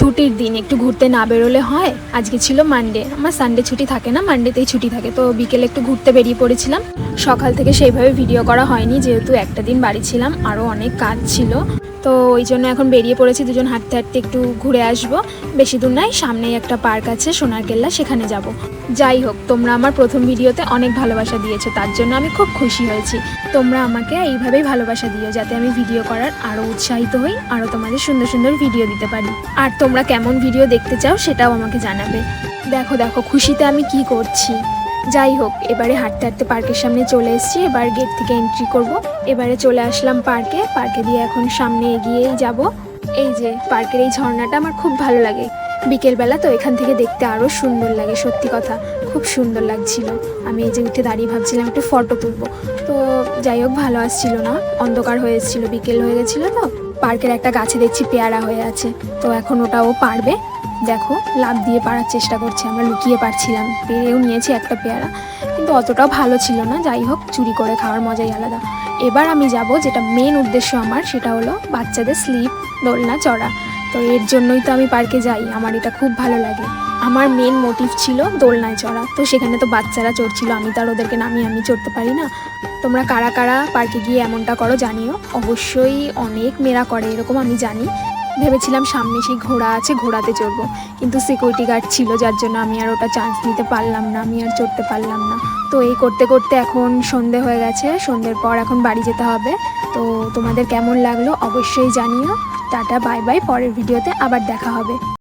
ছুটির দিন, একটু ঘুরতে না বেরোলে হয়। আজকে ছিল মানডে, আমার সানডে ছুটি থাকে না, মানডেতেই ছুটি থাকে। তো বিকেলে একটু ঘুরতে বেরিয়ে পড়েছিলাম। সকাল থেকে সেইভাবে ভিডিও করা হয়নি, যেহেতু একটা দিন বাড়ি ছিলাম, আরও অনেক কাজ ছিল। তো ওই জন্য এখন বেরিয়ে পড়েছি, দুজন হাঁটতে হাঁটতে একটু ঘুরে আসবো। বেশি দূর নয়, সামনেই একটা পার্ক আছে সোনার কেল্লা, সেখানে যাব। যাই হোক, তোমরা আমার প্রথম ভিডিওতে অনেক ভালোবাসা দিয়েছো, তার জন্য আমি খুব খুশি হয়েছি। তোমরা আমাকে এইভাবেই ভালোবাসা দিও, যাতে আমি ভিডিও করার আরও উৎসাহিত হই, আরও তোমাদের সুন্দর সুন্দর ভিডিও দিতে পারি। আর তোমরা কেমন ভিডিও দেখতে চাও সেটাও আমাকে জানাবে। দেখো দেখো খুশিতে আমি কি করছি। যাই হোক, এবারে হাঁটতে হাঁটতে পার্কের সামনে চলে এসেছি। এবার গেট থেকে এন্ট্রি করব। এবারে চলে আসলাম পার্কে দিয়ে এখন সামনে এগিয়েই যাব। এই যে পার্কের এই ঝর্ণাটা আমার খুব ভালো লাগে। বিকেলবেলা তো এখান থেকে দেখতে আরও সুন্দর লাগে, সত্যি কথা খুব সুন্দর লাগছিল। আমি এই যে উঠে দাঁড়িয়ে ভাবছিলাম একটু ফটো তুলবো। তো যাই হোক, ভালো আসছিল না, অন্ধকার হয়ে এসেছিলো, বিকেল হয়ে গেছিলো। তো পার্কের একটা গাছে দেখছি পেয়ারা হয়ে আছে, তো এখন ওটাও পারবে। দেখো লাফ দিয়ে পারার চেষ্টা করছে, আমরা লুকিয়ে পারছিলাম, পেরেও নিয়েছি একটা পেয়ারা, কিন্তু অতটাও ভালো ছিল না। যাই হোক, চুরি করে খাওয়ার মজাই আলাদা। এবার আমি যাব, যেটা মেন উদ্দেশ্য আমার, সেটা হলো বাচ্চাদের স্লিপ দোলনা চড়া। তো এর জন্যই তো আমি পার্কে যাই, আমার এটা খুব ভালো লাগে। আমার মেন মোটিভ ছিল দোলনায় চড়া, তো সেখানে তো বাচ্চারা চড়ছিল, আমি তো আর ওদেরকে নামিয়ে আমি চড়তে পারি না। তোমরা কারা কারা পার্কে গিয়ে এমনটা করো জানিও। অবশ্যই অনেক মেয়েরা করে এরকম, আমি জানি। ভেবেছিলাম সামনে সেই ঘোড়া আছে, ঘোড়াতে চড়বো, কিন্তু সিকিউরিটি গার্ড ছিল, যার জন্য আমি আর ওটা চান্স নিতে পারলাম না, আমি আর চড়তে পারলাম না। তো এই করতে করতে এখন সন্ধে হয়ে গেছে, সন্ধ্যের পর এখন বাড়ি যেতে হবে। তো তোমাদের কেমন লাগলো অবশ্যই জানিও। টাটা, বাই বাই, পরের ভিডিওতে আবার দেখা হবে।